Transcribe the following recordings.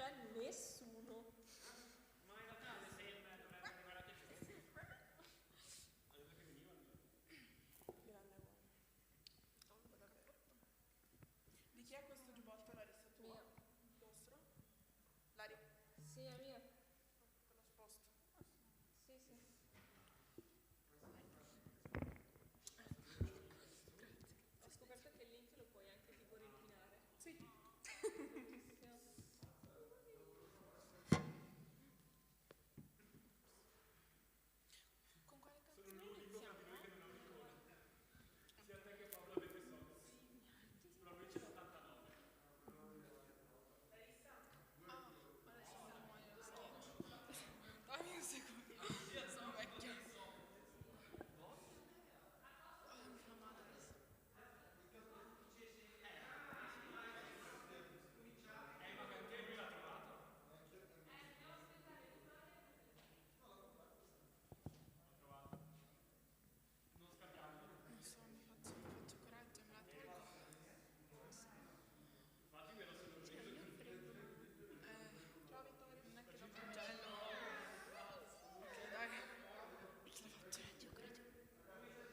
c'è nessuno. Ma in realtà le sembra dovrebbero arrivare a te. Grande uomo. Di chi è questo giubbotto, Larissa? Tuo? Mio. Vostro? Lari? Sì, è mio. Te lo sposto. Sì, sì. Ho scoperto che il link lo puoi anche tipo ripinare. Sì. Bellissimo. Con quale canzone iniziamo? Sia te che Paolo avete soldi. Però lui ce l'ha 89. Larissa? Ah, adesso me lo muoio la schiena. Dammi un secondo. Sono vecchia. Oh, inflammata adesso. Ma perché lui l'ha trovato? Non scambiamo. Non so, mi faccio coraggio, me la tolgo. Infatti me lo sono preso. Ciao Vittorio. Non è che lo congello. Ok, dai. Ce la faccio, io credo. Grazie.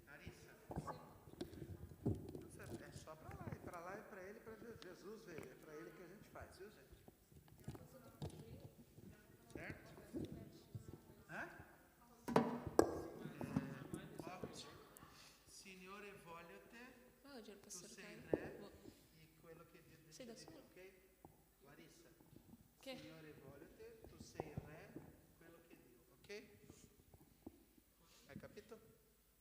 Larissa, é só para lá e para ele, para Jesus ver, é para ele que a gente faz, viu gente? Certo? Hã? Signore voglio te, Ma oggi è il tu pastore sei Caio. re Boh. e quello che Dio Sei da decide, solo? ok? Larissa, Che? Signore voglio te, tu sei re, quello che Dio, ok? Hai capito?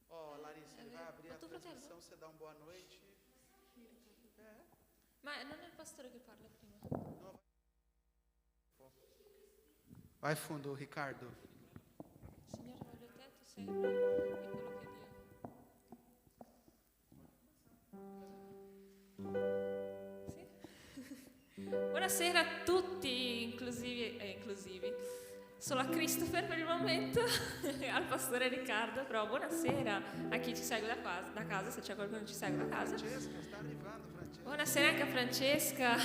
Oh Larissa, ele vai abrir Ma a tuo fratello? transmissão, você dá boa noite. Ma non è il pastore che parla prima. No, vai fundo, Ricardo. Signore, voglio te, tu sei il re e quello che Dio. Sì? Buonasera a tutti, inclusivi. Solo a Christopher per il momento, al pastore Riccardo, però buonasera a chi ci segue da casa, se c'è qualcuno che ci segue da casa. Francesca, sta arrivando, Francesca. Buonasera anche a Francesca.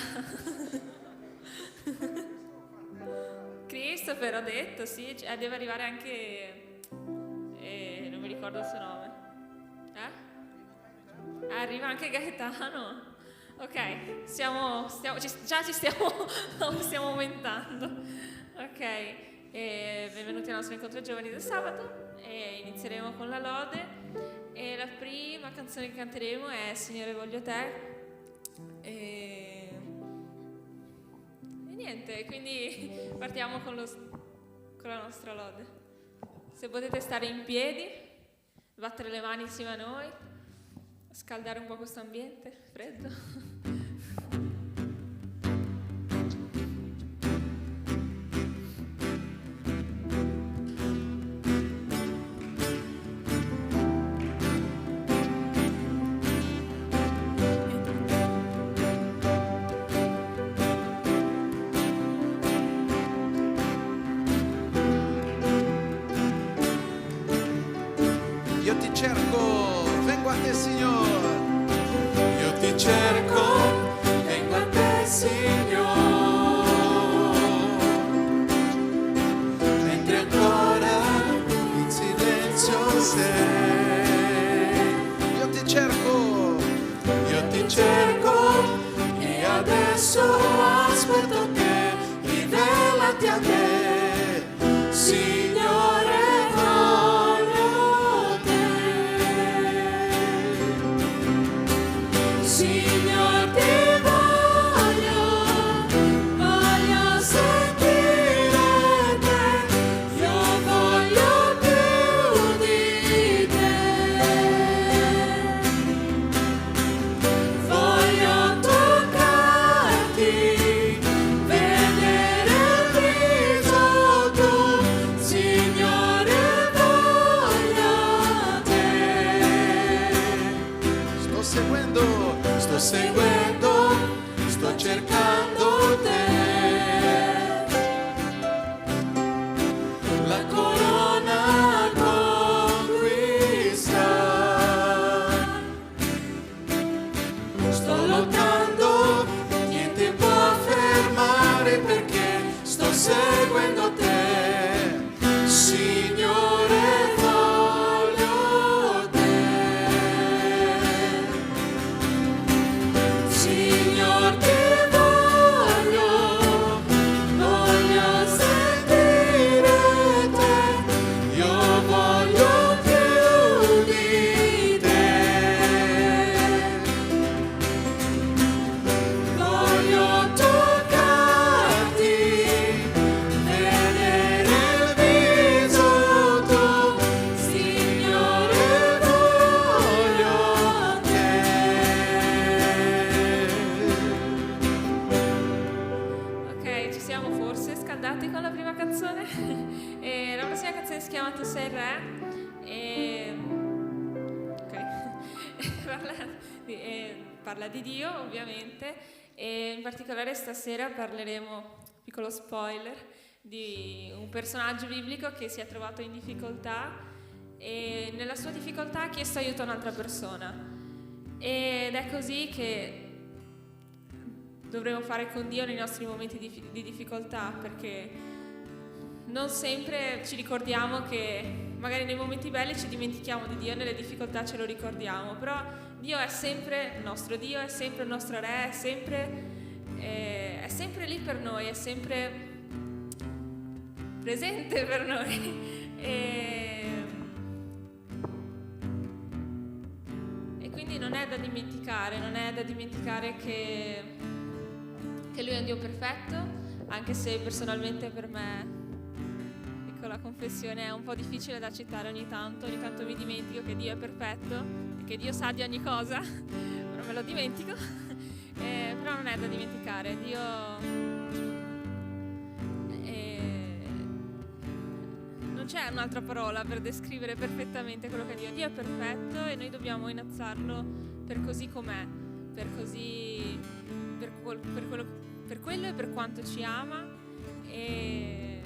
Christopher, ho detto, sì, deve arrivare anche... non mi ricordo il suo nome. Arriva anche Gaetano. Ok, già ci stiamo aumentando. Ok, benvenuti al nostro incontro giovani del sabato. Inizieremo con la lode. E la prima canzone che canteremo è Signore voglio te. E niente, quindi partiamo con la nostra lode. Se potete stare in piedi, battere le mani insieme a noi, scaldare un po' questo ambiente freddo. Io ti cerco, vengo a te Signore. Io ti cerco, vengo a te, Signore, mentre ancora in silenzio sei. Io ti cerco E adesso aspetto che rivelati a me, Signore, voglio te. Signore, ti voglio sentire te, io voglio più di te. Voglio toccarti, vedere il viso tuo, siamo forse scaldati con la prima canzone. E la prossima canzone si chiama Tu sei il re. Parla di Dio, ovviamente, e in particolare stasera parleremo, piccolo spoiler, di un personaggio biblico che si è trovato in difficoltà e nella sua difficoltà ha chiesto aiuto a un'altra persona. Ed è così che dovremo fare con Dio nei nostri momenti di difficoltà, perché non sempre ci ricordiamo che magari nei momenti belli ci dimentichiamo di Dio, nelle difficoltà ce lo ricordiamo, però Dio è sempre il nostro Dio, è sempre il nostro Re, è sempre lì per noi, è sempre presente per noi. E quindi non è da dimenticare che Lui è un Dio perfetto, anche se personalmente per me, piccola confessione, è un po' difficile da accettare ogni tanto mi dimentico che Dio è perfetto e che Dio sa di ogni cosa, però me lo dimentico, però non è da dimenticare, Dio non c'è un'altra parola per descrivere perfettamente quello che è Dio. Dio è perfetto e noi dobbiamo innalzarlo per così com'è, per quello e per quanto ci ama, e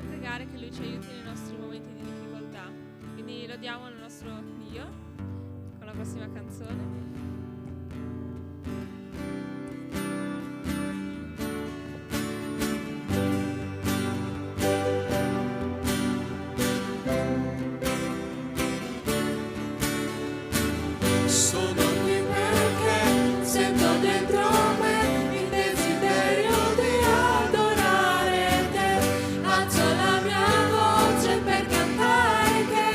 pregare che Lui ci aiuti nei nostri momenti di difficoltà. Quindi lodiamo il nostro Dio con la prossima canzone. Sono qui perché sento dentro me il desiderio di adorare te. Alzo la mia voce per cantare che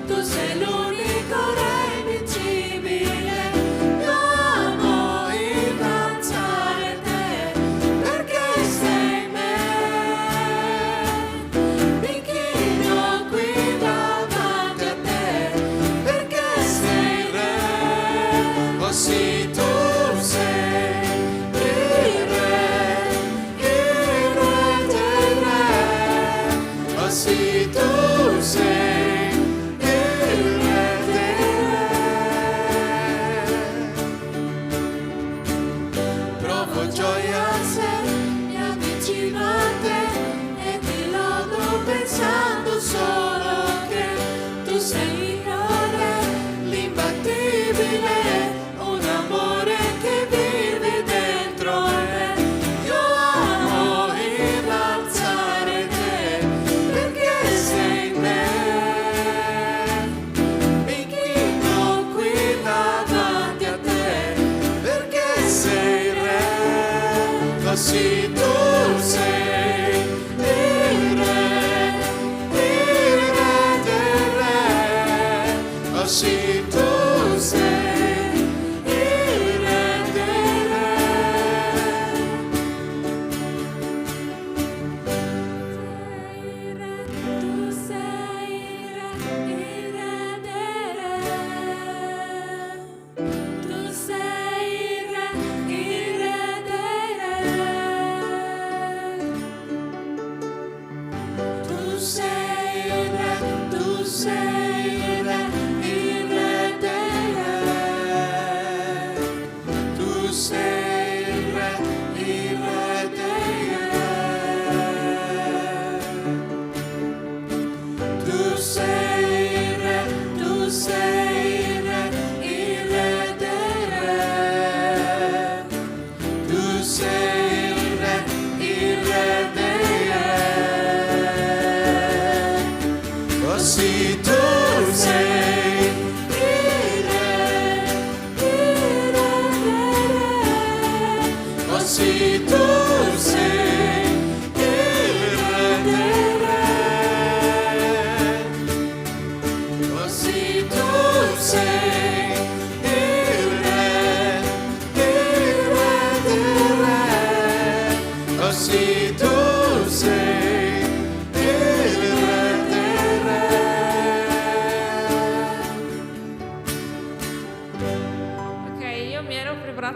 tu sei l'unico Re invincibile. Io amo innalzare te perché sei me. Mi chino qui davanti a te perché sei Re. Oh sì, tu sei il Re dei Re. Oh sì, tu sei il Re dei Re. Provo gioia se mi avvicino a te e ti lodo pensando solo che tu sei il Re, l'imbattibile. Un amore che vive dentro me. Io amo innalzare te perché sei me. Mi chino qui davanti a te perché sei Re. Oh sì, tu sei il Re dei Re. Oh sì, tu sei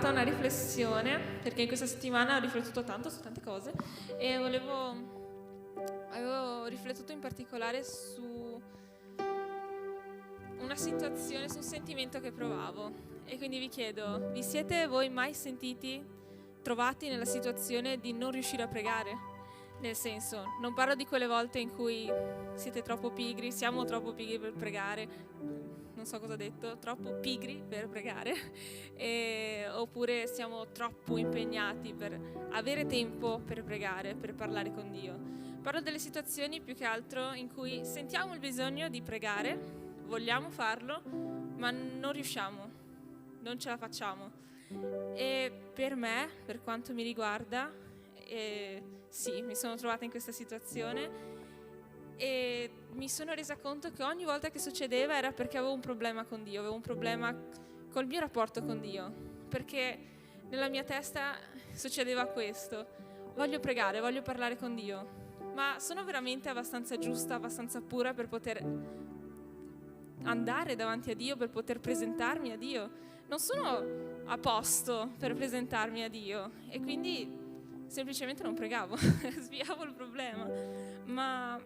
Una riflessione perché in questa settimana ho riflettuto tanto su tante cose e avevo riflettuto in particolare su una situazione, su un sentimento che provavo. E quindi vi chiedo, vi siete voi mai trovati nella situazione di non riuscire a pregare? Nel senso, non parlo di quelle volte in cui siete troppo pigri, siamo troppo pigri per pregare, non so cosa ho detto, troppo pigri per pregare, oppure siamo troppo impegnati per avere tempo per pregare, per parlare con Dio. Parlo delle situazioni più che altro in cui sentiamo il bisogno di pregare, vogliamo farlo, ma non riusciamo, non ce la facciamo. E per me, per quanto mi riguarda, sì, mi sono trovata in questa situazione e mi sono resa conto che ogni volta che succedeva era perché avevo un problema con Dio, avevo un problema col mio rapporto con Dio, perché nella mia testa succedeva questo: voglio pregare, voglio parlare con Dio, ma sono veramente abbastanza giusta, abbastanza pura per poter andare davanti a Dio, per poter presentarmi a Dio? Non sono a posto per presentarmi a Dio e quindi semplicemente non pregavo, sviavo il problema, ma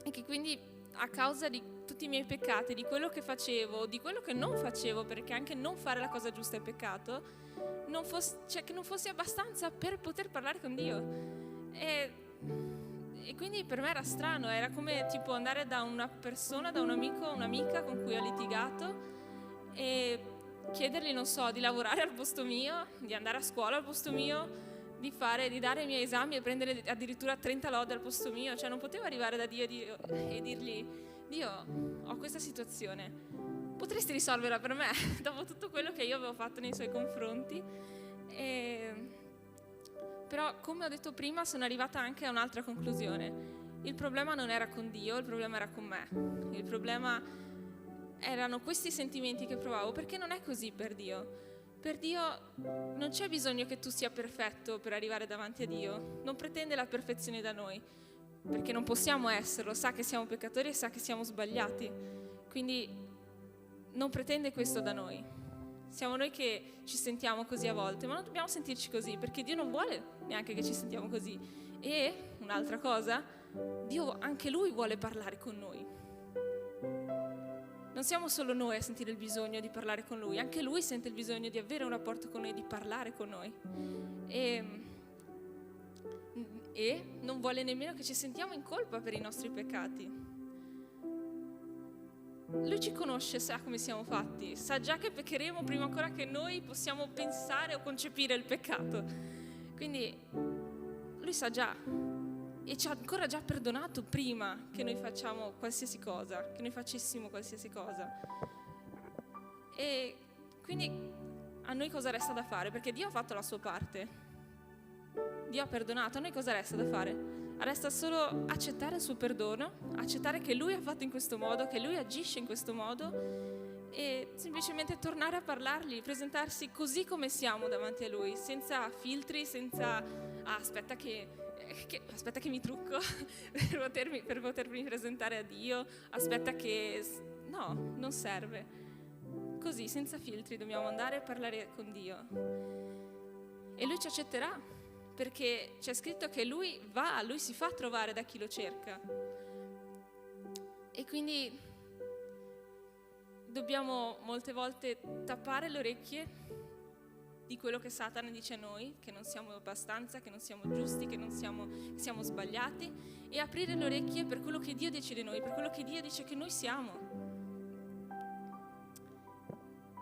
è che quindi a causa di tutti i miei peccati, di quello che facevo, di quello che non facevo, perché anche non fare la cosa giusta è peccato, che non fossi abbastanza per poter parlare con Dio. E quindi per me era strano, era come tipo andare da una persona, da un amico, un'amica con cui ho litigato e chiedergli, non so, di lavorare al posto mio, di andare a scuola al posto mio, di dare i miei esami e prendere addirittura 30 lode al posto mio. Cioè non potevo arrivare da Dio e dirgli: Dio, ho questa situazione, potresti risolverla per me? Dopo tutto quello che io avevo fatto nei suoi confronti. Però, come ho detto prima, sono arrivata anche a un'altra conclusione: il problema non era con Dio, il problema era con me. Il problema erano questi sentimenti che provavo, perché non è così per Dio. Per Dio non c'è bisogno che tu sia perfetto per arrivare davanti a Dio, non pretende la perfezione da noi, perché non possiamo esserlo, sa che siamo peccatori e sa che siamo sbagliati, quindi non pretende questo da noi. Siamo noi che ci sentiamo così a volte, ma non dobbiamo sentirci così, perché Dio non vuole neanche che ci sentiamo così. E un'altra cosa, Dio anche Lui vuole parlare con noi. Non siamo solo noi a sentire il bisogno di parlare con Lui, anche Lui sente il bisogno di avere un rapporto con noi, di parlare con noi. E non vuole nemmeno che ci sentiamo in colpa per i nostri peccati. Lui ci conosce, sa come siamo fatti, sa già che peccheremo prima ancora che noi possiamo pensare o concepire il peccato. Quindi Lui sa già. E ci ha ancora già perdonato prima che noi facciamo qualsiasi cosa, che noi facessimo qualsiasi cosa. E quindi a noi cosa resta da fare? Perché Dio ha fatto la sua parte, Dio ha perdonato, a noi cosa resta da fare? Resta solo accettare il suo perdono, accettare che Lui ha fatto in questo modo, che Lui agisce in questo modo e semplicemente tornare a parlargli, presentarsi così come siamo davanti a Lui, senza filtri, senza aspetta che mi trucco per potermi presentare a Dio, aspetta che... No, non serve. Così, senza filtri, dobbiamo andare a parlare con Dio. E Lui ci accetterà, perché c'è scritto che Lui si fa trovare da chi lo cerca. E quindi dobbiamo molte volte tappare le orecchie di quello che Satana dice a noi, che non siamo abbastanza, che non siamo giusti, che siamo sbagliati, e aprire le orecchie per quello che Dio dice di noi, per quello che Dio dice che noi siamo.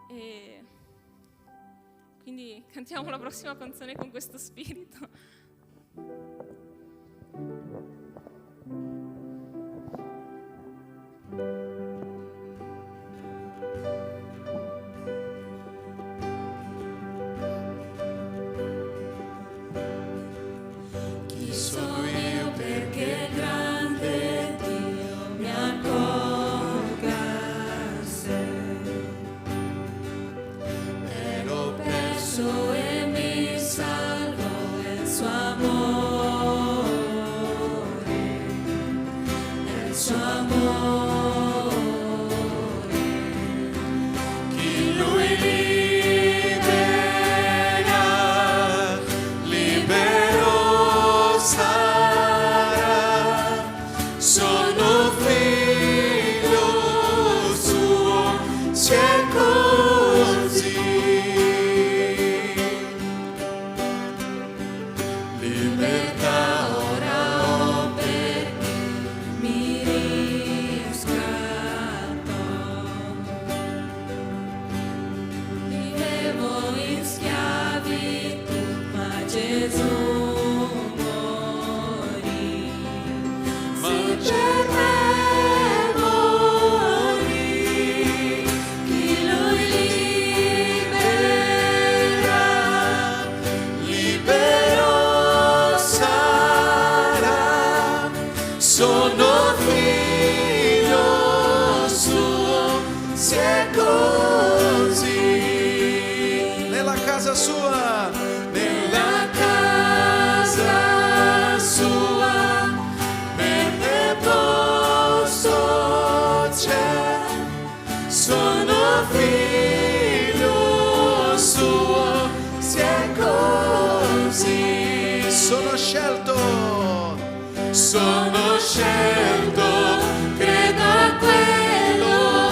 E quindi cantiamo la prossima canzone con questo spirito. E mi salvò il suo amore, il suo amore. così. Sono scelto, Sono scelto, credo a quello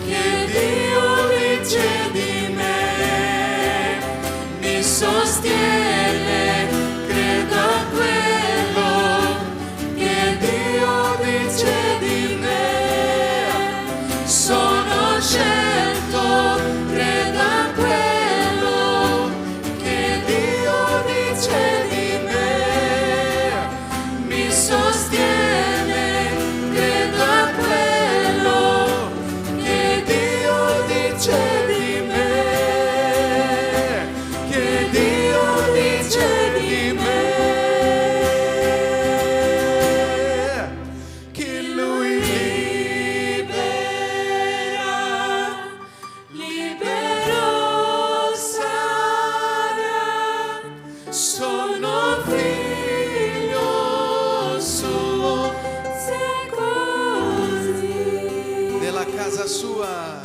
che Dio dice di me. Mi sostiene, credo a quello che Dio dice di me. Sono scelto, credo a quello che Dio dice di me. Mi sostiene, credo a quello che Dio dice di me. Che Dio dice di me. Che Lui libera, libero sarà. Sono figlio suo, se così. nella casa sua,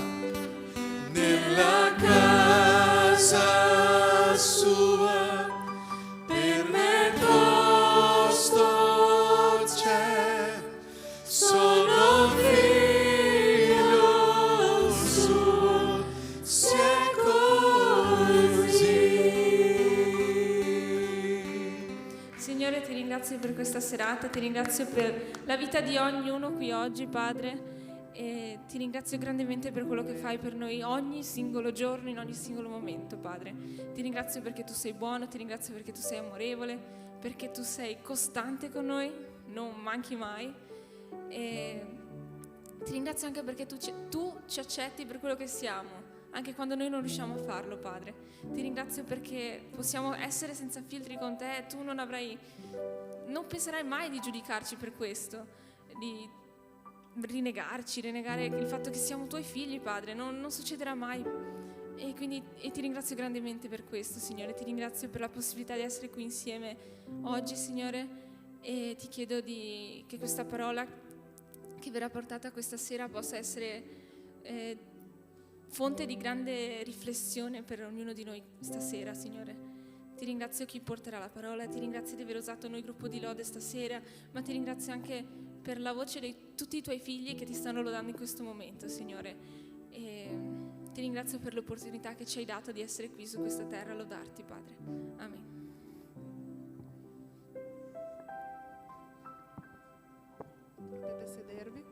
Nella casa sua, per me posto c'è. Sono figlio suo, se così. Signore, ti ringrazio per questa serata, ti ringrazio per la vita di ognuno qui oggi, Padre, e ti ringrazio grandemente per quello che fai per noi ogni singolo giorno, in ogni singolo momento, Padre. Ti ringrazio perché tu sei buono, ti ringrazio perché tu sei amorevole, perché tu sei costante con noi, non manchi mai, e ti ringrazio anche perché tu ci accetti per quello che siamo, anche quando noi non riusciamo a farlo, Padre. Ti ringrazio perché possiamo essere senza filtri con te e tu non penserai mai di giudicarci per questo, di renegare il fatto che siamo tuoi figli, Padre. Non succederà mai. E ti ringrazio grandemente per questo, Signore. Ti ringrazio per la possibilità di essere qui insieme oggi, Signore, e ti chiedo che questa parola che verrà portata questa sera possa essere fonte di grande riflessione per ognuno di noi stasera, Signore. Ti ringrazio chi porterà la parola, ti ringrazio di aver usato noi gruppo di lode stasera, ma ti ringrazio anche per la voce di tutti i tuoi figli che ti stanno lodando in questo momento, Signore. E ti ringrazio per l'opportunità che ci hai dato di essere qui su questa terra a lodarti, Padre. Amen. Potete sedervi.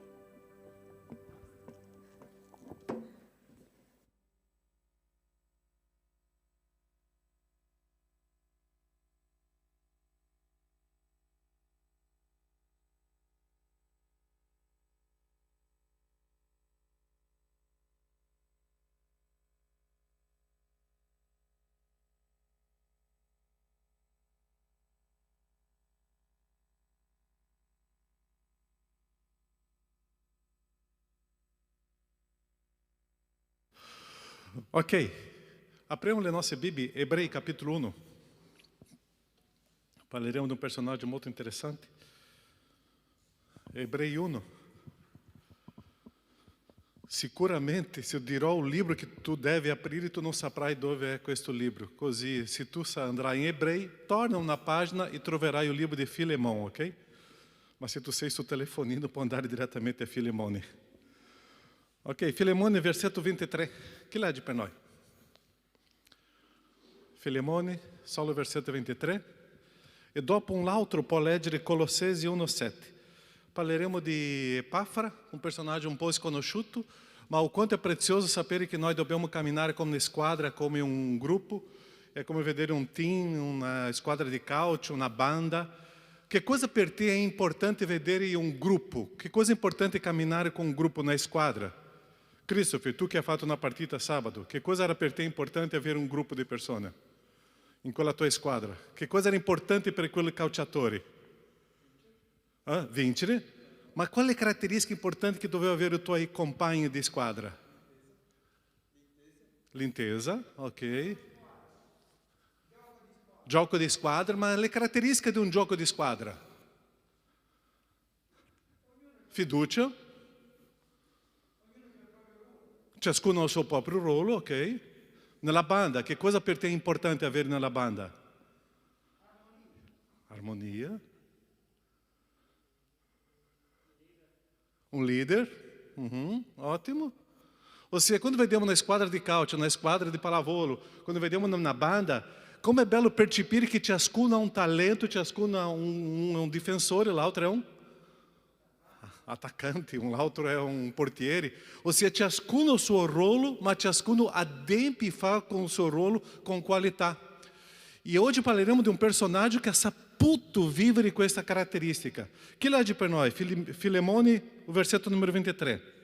Ok, apriamo le nostre Bibbie, Ebrei capítulo 1. Parleremo di un personaggio molto interessante. Ebrei 1. Sicuramente, se eu dirò un libro che tu devi aprire, tu non saprai dove è questo libro. Così, se tu andrai in Ebrei, torna una pagina e troverai il libro di Filemon, ok? Ma se tu sei sul telefonino, puoi andare direttamente a Filemone. Ok, Filemone, versetto 23. Chi legge per noi? Filemone, solo versetto 23. E dopo un altro può leggere Colossesi 1,7. Parleremo di Epafra, un personaggio un po' sconosciuto, ma o quanto è prezioso sapere che noi dobbiamo camminare come una squadra, come un gruppo. È come vedere un team, una squadra di calcio, una banda. Che cosa per te è importante vedere un gruppo? Che cosa è importante camminare con un gruppo na squadra? Christopher, tu che hai fatto una partita sabato, che cosa era per te importante avere un gruppo di persone in quella tua squadra? Che cosa era importante per quei calciatori? Vincere? Ma quali caratteristiche importanti che doveva avere i tuoi compagni di squadra? L'intesa, ok. Gioco di squadra, ma le caratteristiche di un gioco di squadra? Fiducia. Ciascuno ha il suo proprio ruolo, ok? Nella banda, che cosa per te è importante avere nella banda? Armonia. Um líder. Ótimo. Ou seja, quando vediamo na squadra di calcio, na squadra di pallavolo, quando vediamo na banda, como é belo percepire que ciascuno ha un talento, ciascuno ha un difensore, l'altro è un attaccante, l'altro è un portiere. Ou seja, ciascuno il suo ruolo, ma ciascuno adempie e fa con il suo ruolo con qualità. E oggi parleremo di un personaggio che ha saputo vivere questa caratteristica. Chi legge per noi? Filemoni, o versetto numero 23.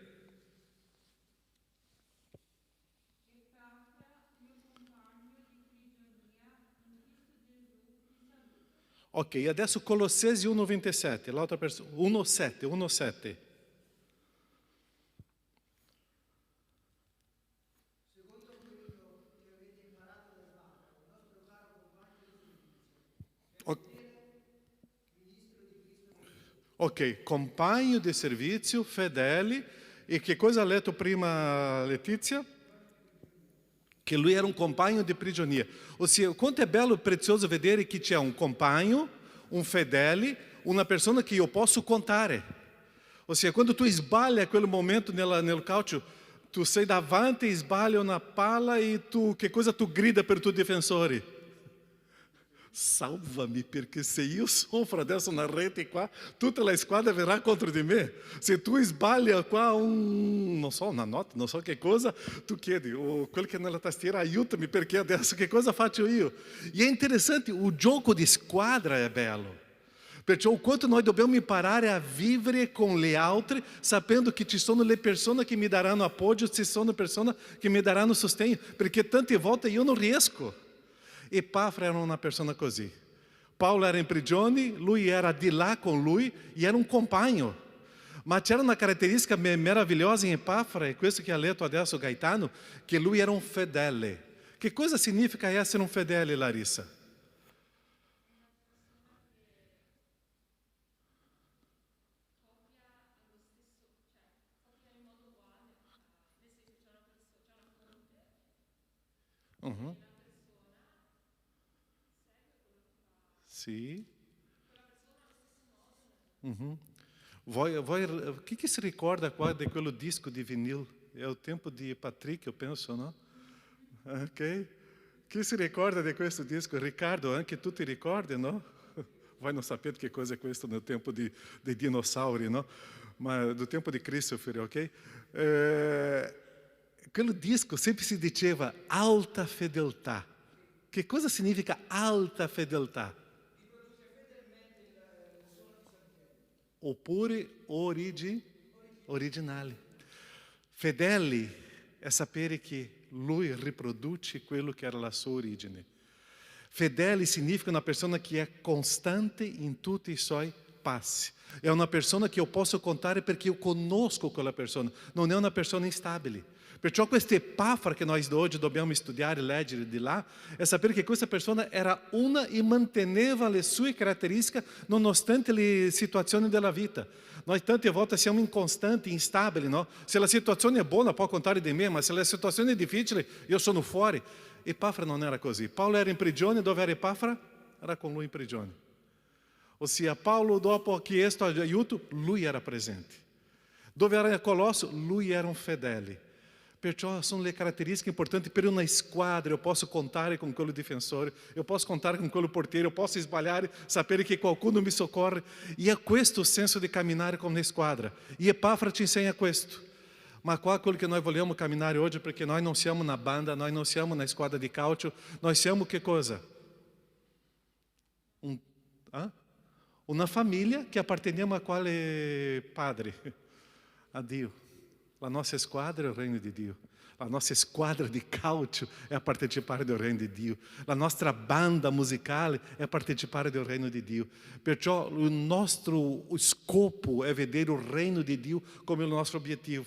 Ok, adesso Colossesi 1,27, l'altra persona, 1,7, 1,7. Ok, compagno di servizio, fedele. E che cosa ha letto prima Letizia? Che lui era un compagno di prigionia. Ossia, quanto è bello e prezioso vedere che c'è un compagno, un fedele, una persona che io posso contare. Ossia, quando tu sbagli a quel momento nel calcio, tu sei davanti e sbagli una palla e tu, che cosa tu grida per i tuoi difensori? Salva-me, perché se io soffro adesso na rete qua, tutta la squadra verrà contro di me. Se tu sbaglia qua non so, una nota, non so che cosa, tu chiedi, quello che è nella tastiera, aiutami perché adesso che cosa faccio io? E è interessante, il gioco di squadra è bello. Perciò o quanto noi dobbiamo imparare a vivere con gli altri, sapendo che ci sono le persone che mi daranno appoggio, ci sono persone che mi daranno sostegno, perché tante volte io non riesco. Epafra era una persona così. Paolo era in prigione, lui era di là con lui e era un compagno. Ma c'era una caratteristica meravigliosa in Epafra, e questo che ha letto adesso Gaetano, che lui era un fedele. Che cosa significa essere un fedele, Larissa? Sì. Chi si ricorda qua di quello disco di vinil? È il tempo di Patrick, io penso, no? Ok. Chi si ricorda di questo disco? Riccardo, anche tu ti ricordi, no? Voi non sapete che cosa è questo nel tempo dei dinosauri, no? Ma do tempo di Christopher, ok? Quello disco sempre si diceva alta fedeltà. Che cosa significa alta fedeltà? Oppure originale. Fedele è sapere che lui riproduce quello che era la sua origine. Fedele significa una persona che è costante in tutti i suoi passi. È una persona che io posso contare perché io conosco quella persona, non è una persona instabile. Perciò questa Epafra che noi oggi dobbiamo studiare e leggere di là, è sapere che questa persona era una e manteneva le sue caratteristiche nonostante le situazioni della vita. Noi tante volte siamo incostanti, instabili, no? Se la situazione è buona può contare di me, ma se la situazione è difficile io sono fuori. Epafra non era così. Paolo era in prigione, dove era Epafra? Era con lui in prigione. Ossia, Paolo dopo ha chiesto aiuto, lui era presente. Dove era Colosso? Lui era un fedele. Perciò sono le caratteristiche importanti per una squadra. Eu posso contare con quello difensore, eu posso contare con quello portiere, eu posso sbagliare, sapere che qualcuno mi soccorre. E è questo il senso di camminare come squadra. E Epafra ci insegna questo. Ma qual è quello che noi vogliamo camminare oggi? Perché noi non siamo una banda, noi non siamo una squadra di calcio, noi siamo che cosa? Una famiglia che apparteniamo a quale padre? A Dio. La nostra squadra è il regno di Dio. La nostra squadra di calcio è a partecipare del regno di Dio. La nostra banda musicale è a partecipare del regno di Dio. Perciò il nostro scopo è vedere il regno di Dio come il nostro obiettivo.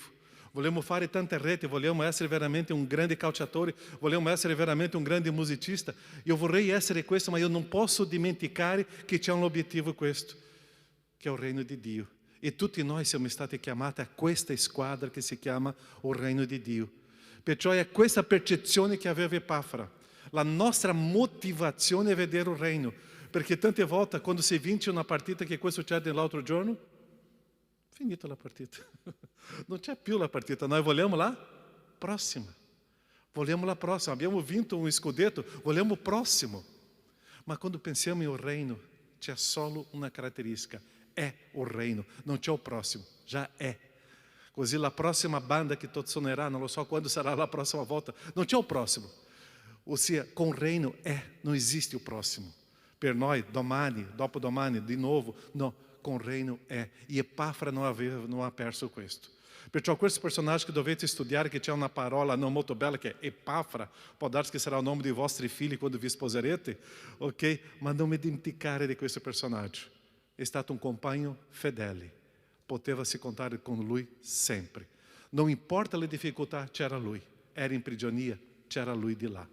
Vogliamo fare tante reti, vogliamo essere veramente un grande calciatore, vogliamo essere veramente un grande musicista. Io vorrei essere questo, ma io non posso dimenticare che c'è un obiettivo questo, che è il regno di Dio. E tutti noi siamo stati chiamati a questa squadra che si chiama il regno di Dio. Perciò è questa percezione che aveva Epafra. La nostra motivazione è vedere il regno. perché tante volte quando si vince una partita, che cosa succede nell'altro giorno? Finita la partita. Non c'è più la partita, noi vogliamo la prossima. Vogliamo la prossima, abbiamo vinto un scudetto, vogliamo il prossimo. Ma quando pensiamo in un reino, c'è solo una caratteristica, è un reino, non c'è il prossimo, già è. Così la prossima banda che suonerà, non lo so quando sarà la prossima volta, non c'è il prossimo. Ossia, con il reino non esiste il prossimo. Per noi, domani, dopodomani, di nuovo, no, con il reino è. E Epafra non ha perso questo. Perciò questo personaggio che dovete studiare, che c'è una parola non molto bella, che è Epafra, può darsi che sarà il nome dei vostri figli quando vi sposerete, ok? Ma non mi dimenticare di questo personaggio. È stato un compagno fedele, poteva si contare con lui sempre. Non importa le difficoltà, c'era lui. Era in prigionia, c'era lui di là.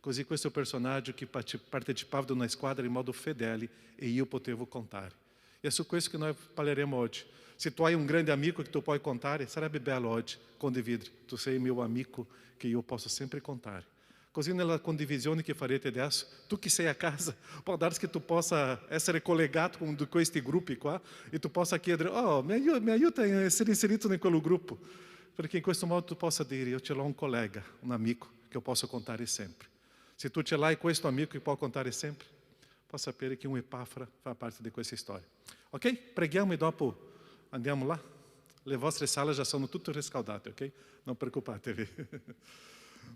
Così questo personaggio che partecipava di una squadra in modo fedele e io potevo contare. E è su questo che noi parleremo oggi. Se tu hai un grande amico che tu puoi contare, sarebbe bello oggi condividere. Tu sei meu amico che io posso sempre contare. Così nella condivisione che farete adesso, tu che sei a casa, può darsi che tu possa essere collegato con questi gruppi qua e tu possa chiedere, oh, mi aiuta a essere inserito in quello gruppo. Perché in questo modo tu possa dire, io ce l'ho un collega, un amico che eu posso contare sempre. Se tu ce l'hai questo amico che può contare sempre, puoi sapere che un Epafra fa parte di questa storia. Ok? Preghiamo e dopo andiamo là. Le vostre sale già sono tutte riscaldate, ok? Non preoccupatevi.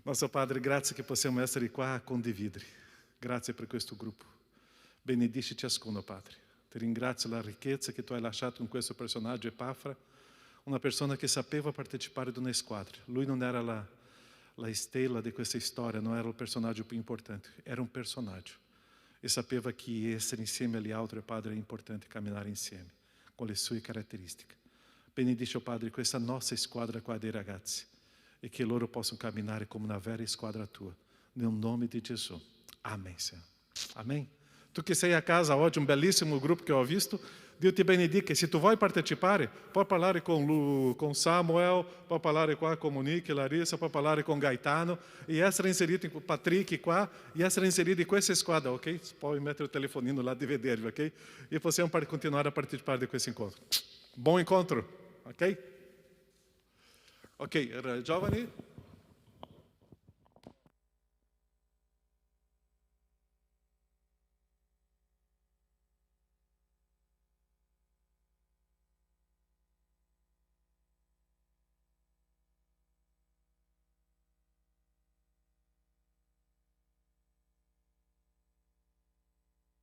Nostro Padre, grazie che possiamo essere qua a condividere. Grazie per questo gruppo. Benedici ciascuno, Padre. Ti ringrazio la ricchezza che tu hai lasciato in questo personaggio Epafra, una persona che sapeva partecipare di una squadra. Lui non era la stella di questa storia, non era il personaggio più importante, era un personaggio. E sapeva che essere insieme agli altri, Padre, è importante camminare insieme, con le sue caratteristiche. Benedici, Padre, questa nostra squadra qua dei ragazzi e che loro possano camminare come una vera squadra tua, nel nome di Gesù. Amém, Senhor. Amém? Tu che sei a casa oggi, un bellissimo gruppo che ho visto, Dio ti benedica. E se tu vuoi partecipare, puoi parlare con Samuel, puoi parlare qua con Monique, Larissa, puoi parlare con Gaetano e essere inserito com Patrick qua e essere inserito in questa squadra, ok? Puoi mettere il telefonino lá di vedervi, ok? E possiamo continuare a partecipare di questo incontro. Buon incontro, ok? Ok, giovani.